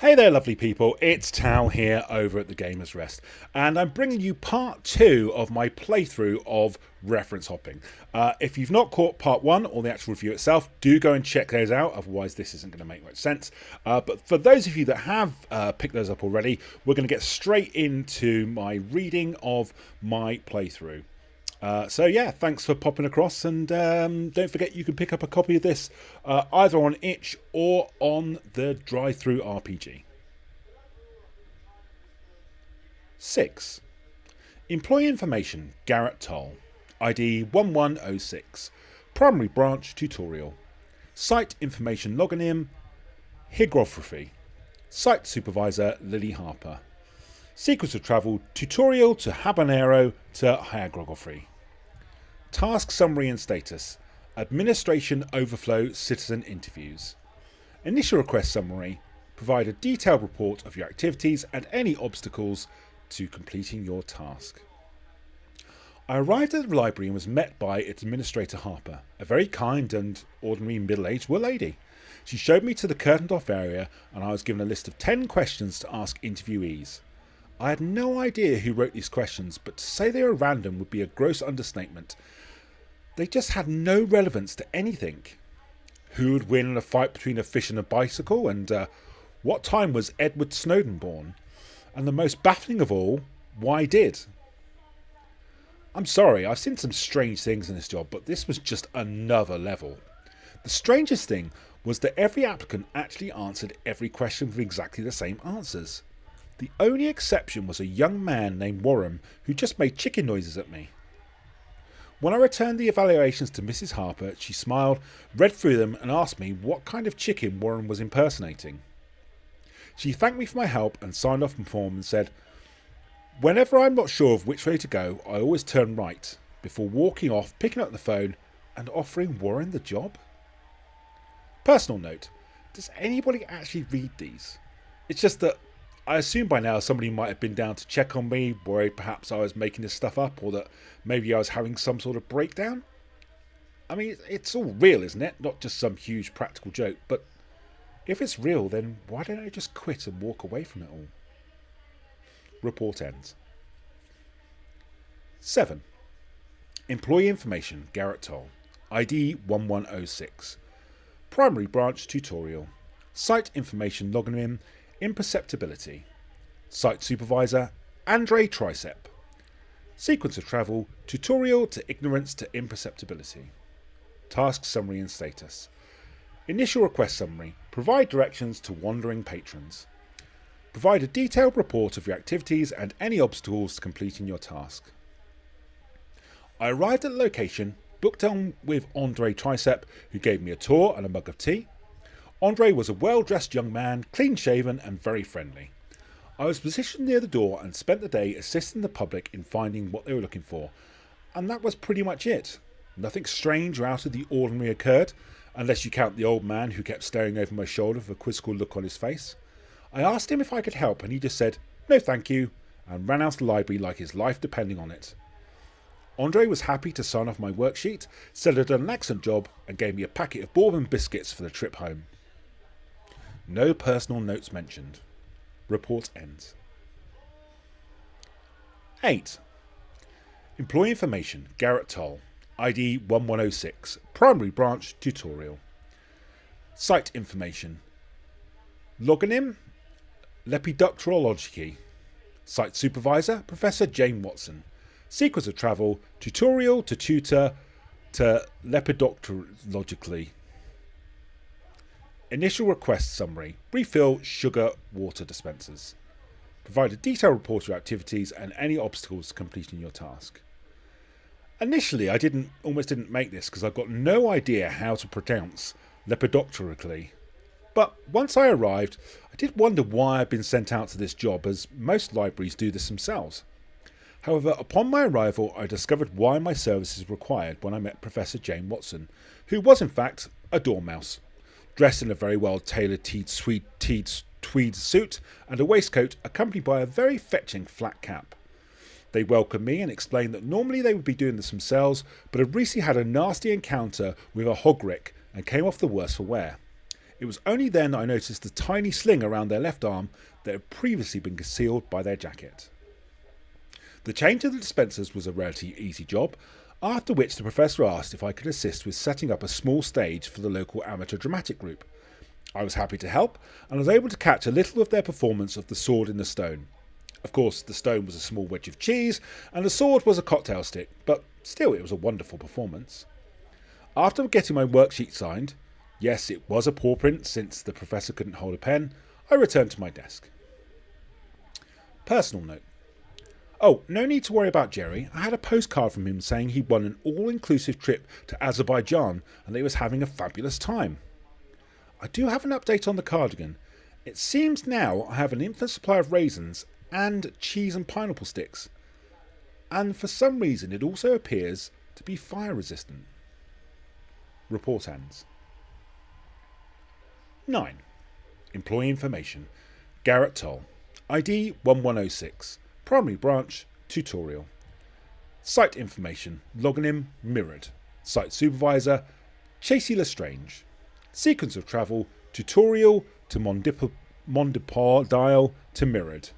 Hey there, lovely people. It's Tal here over at the Gamer's Rest, and I'm bringing you part two of my playthrough of reference hopping. If you've not caught part one or the actual review itself, do go and check those out, otherwise this isn't going to make much sense. But for those of you that have picked those up already, we're going to get straight into my reading of my playthrough. So yeah, thanks for popping across, and don't forget you can pick up a copy of this either on itch or on the drive-through RPG. 6. Employee information, Garrett Toll, ID 1106, primary branch tutorial, site information logonym, hygrography, site supervisor Lily Harper, sequence of travel tutorial to habanero to hygrography. Task summary and status. Administration overflow citizen interviews. Initial request summary. Provide a detailed report of your activities and any obstacles to completing your task. I arrived at the library and was met by its administrator Harper, a very kind and ordinary middle-aged lady. She showed me to the curtained off area and I was given a list of 10 questions to ask interviewees. I had no idea who wrote these questions, but to say they were random would be a gross understatement. They just had no relevance to anything. Who would win in a fight between a fish and a bicycle? And what time was Edward Snowden born? And the most baffling of all, why did? I'm sorry, I've seen some strange things in this job, but this was just another level. The strangest thing was that every applicant actually answered every question with exactly the same answers. The only exception was a young man named Warren who just made chicken noises at me. When I returned the evaluations to Mrs. Harper, she smiled, read through them and asked me what kind of chicken Warren was impersonating. She thanked me for my help and signed off the form and said, "Whenever I'm not sure of which way to go, I always turn right," before walking off, picking up the phone and offering Warren the job. Personal note, does anybody actually read these? It's just that I assume by now somebody might have been down to check on me, worried perhaps I was making this stuff up or that maybe I was having some sort of breakdown. I mean, it's all real, isn't it? Not just some huge practical joke, but if it's real, then why don't I just quit and walk away from it all? Report ends. 7. Employee information, Garrett Toll, ID 1106, primary branch tutorial, site information logonym, imperceptibility, site supervisor Andre Tricep, sequence of travel tutorial to ignorance to imperceptibility, task summary and status, initial request summary, provide directions to wandering patrons, provide a detailed report of your activities and any obstacles to completing your task. I arrived at the location, booked on with Andre Tricep, who gave me a tour and a mug of tea. Andre was a well-dressed young man, clean-shaven and very friendly. I was positioned near the door and spent the day assisting the public in finding what they were looking for, and that was pretty much it. Nothing strange or out of the ordinary occurred, unless you count the old man who kept staring over my shoulder with a quizzical look on his face. I asked him if I could help and he just said, "No thank you," and ran out of the library like his life depending on it. Andre was happy to sign off my worksheet, said I'd done an excellent job and gave me a packet of bourbon biscuits for the trip home. No personal notes mentioned. Report ends. 8. Employee information, Garrett Toll, ID 1106, primary branch tutorial. Site information. Logonym, Lepidopterology. Site supervisor, Professor Jane Watson. Sequence of travel, tutorial to tutor to lepidopterologically. Initial request summary. Refill sugar water dispensers. Provide a detailed report of your activities and any obstacles to completing your task. Initially, I almost didn't make this because I've got no idea how to pronounce lepidopterically. But once I arrived, I did wonder why I'd been sent out to this job, as most libraries do this themselves. However, upon my arrival, I discovered why my services were required when I met Professor Jane Watson, who was in fact a dormouse, dressed in a very well-tailored tweed suit and a waistcoat accompanied by a very fetching flat cap. They welcomed me and explained that normally they would be doing this themselves, but had recently had a nasty encounter with a hogrick and came off the worse for wear. It was only then that I noticed the tiny sling around their left arm that had previously been concealed by their jacket. The change of the dispensers was a relatively easy job, after which the professor asked if I could assist with setting up a small stage for the local amateur dramatic group. I was happy to help, and was able to catch a little of their performance of The Sword in the Stone. Of course, the stone was a small wedge of cheese, and the sword was a cocktail stick, but still it was a wonderful performance. After getting my worksheet signed, yes, it was a paw print since the professor couldn't hold a pen, I returned to my desk. Personal note. Oh, no need to worry about Jerry. I had a postcard from him saying he'd won an all-inclusive trip to Azerbaijan and that he was having a fabulous time. I do have an update on the cardigan. It seems now I have an infinite supply of raisins and cheese and pineapple sticks. And for some reason it also appears to be fire resistant. Report ends. 9. Employee information. Garrett Toll. ID 1106. Primary branch. Tutorial. Site information. Login mirrored. Site supervisor. Chasey Lestrange. Sequence of travel. Tutorial to Mondipar dial to mirrored.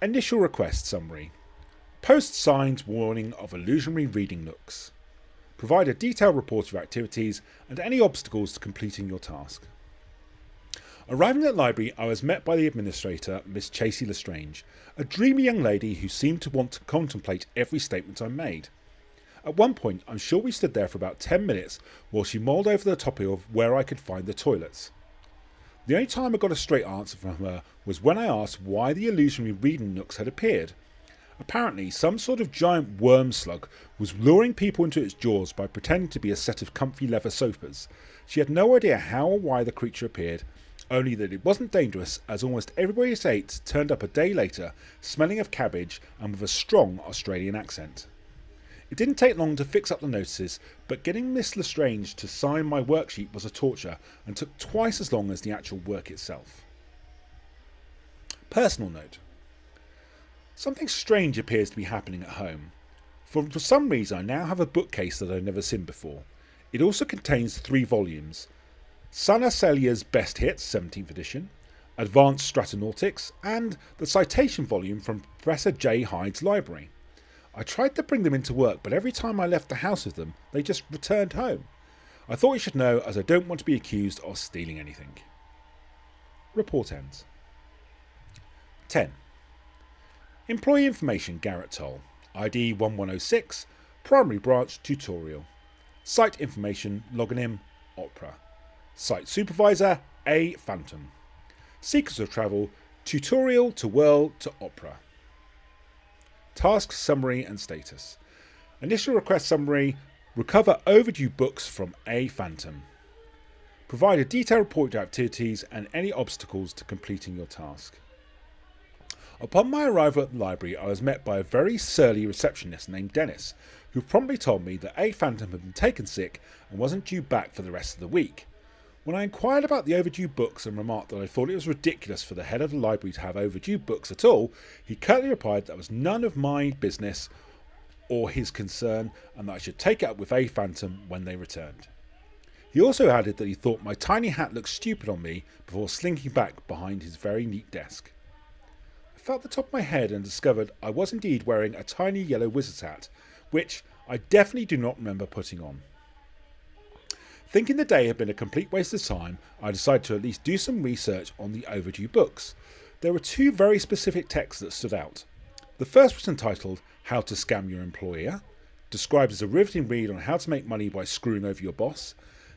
Initial request summary. Post signs warning of illusionary reading nooks. Provide a detailed report of activities and any obstacles to completing your task. Arriving at the library, I was met by the administrator, Miss Chasey Lestrange, a dreamy young lady who seemed to want to contemplate every statement I made. At one point, I'm sure we stood there for about 10 minutes while she mulled over the topic of where I could find the toilets. The only time I got a straight answer from her was when I asked why the illusionary reading nooks had appeared. Apparently, some sort of giant worm slug was luring people into its jaws by pretending to be a set of comfy leather sofas. She had no idea how or why the creature appeared, only that it wasn't dangerous, as almost everybody it ate turned up a day later, smelling of cabbage and with a strong Australian accent. It didn't take long to fix up the notices, but getting Miss Lestrange to sign my worksheet was a torture and took twice as long as the actual work itself. Personal note. Something strange appears to be happening at home. For some reason I now have a bookcase that I've never seen before. It also contains 3 volumes. Sana Celia's Best Hits, 17th edition, Advanced Stratonautics, and the citation volume from Professor J. Hyde's library. I tried to bring them into work, but every time I left the house with them, they just returned home. I thought you should know, as I don't want to be accused of stealing anything. Report ends. 10. Employee information. Garrett Toll. ID 1106. Primary branch. Tutorial. Site information. Login. Opera. Site supervisor. A. Phantom. Seekers of travel. Tutorial to World to Opera. Task summary and status. Initial request summary. Recover overdue books from A. Phantom. Provide a detailed report of activities and any obstacles to completing your task. Upon my arrival at the library, I was met by a very surly receptionist named Dennis, who promptly told me that A. Phantom had been taken sick and wasn't due back for the rest of the week. When I inquired about the overdue books and remarked that I thought it was ridiculous for the head of the library to have overdue books at all, he curtly replied that was none of my business or his concern and that I should take it up with A. Phantom when they returned. He also added that he thought my tiny hat looked stupid on me before slinking back behind his very neat desk. I felt the top of my head and discovered I was indeed wearing a tiny yellow wizard's hat, which I definitely do not remember putting on. Thinking the day had been a complete waste of time, I decided to at least do some research on the overdue books. There were 2 very specific texts that stood out. The first was entitled How to Scam Your Employer, described as a riveting read on how to make money by screwing over your boss.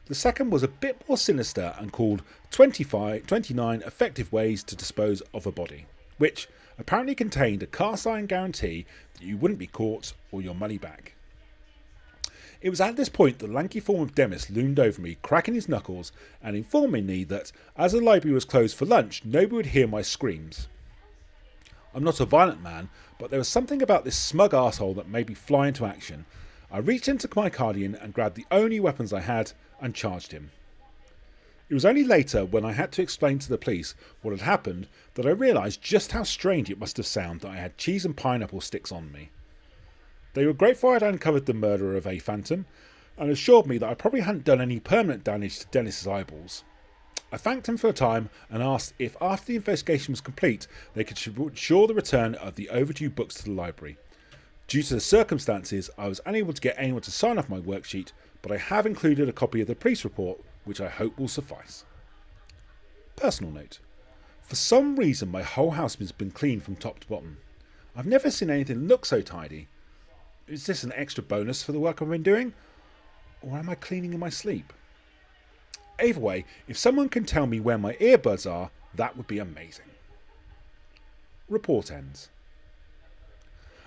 The second was a bit more sinister and called 29 Effective Ways to Dispose of a Body, which apparently contained a cast iron guarantee that you wouldn't be caught or your money back. It was at this point that the lanky form of Demis loomed over me, cracking his knuckles and informing me that, as the library was closed for lunch, nobody would hear my screams. I'm not a violent man, but there was something about this smug arsehole that made me fly into action. I reached into my cardigan and grabbed the only weapons I had and charged him. It was only later, when I had to explain to the police what had happened, that I realised just how strange it must have sounded that I had cheese and pineapple sticks on me. They were grateful I had uncovered the murderer of A. Phantom, and assured me that I probably hadn't done any permanent damage to Dennis's eyeballs. I thanked him for a time and asked if after the investigation was complete they could ensure the return of the overdue books to the library. Due to the circumstances, I was unable to get anyone to sign off my worksheet, but I have included a copy of the police report, which I hope will suffice. Personal note. For some reason my whole house has been cleaned from top to bottom. I've never seen anything look so tidy. Is this an extra bonus for the work I've been doing? Or am I cleaning in my sleep? Either way, if someone can tell me where my earbuds are, that would be amazing. Report ends.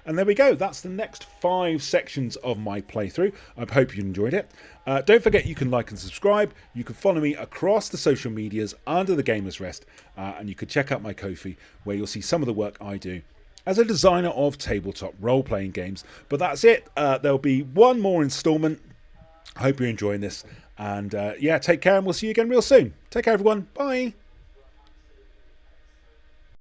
And there we go, that's the next 5 sections of my playthrough. I hope you enjoyed it. Don't forget you can like and subscribe. You can follow me across the social medias under the Gamer's Rest, and you can check out my Ko-fi where you'll see some of the work I do as a designer of tabletop role-playing games. But that's it. There'll be one more instalment. I hope you're enjoying this. And yeah, take care and we'll see you again real soon. Take care everyone. Bye.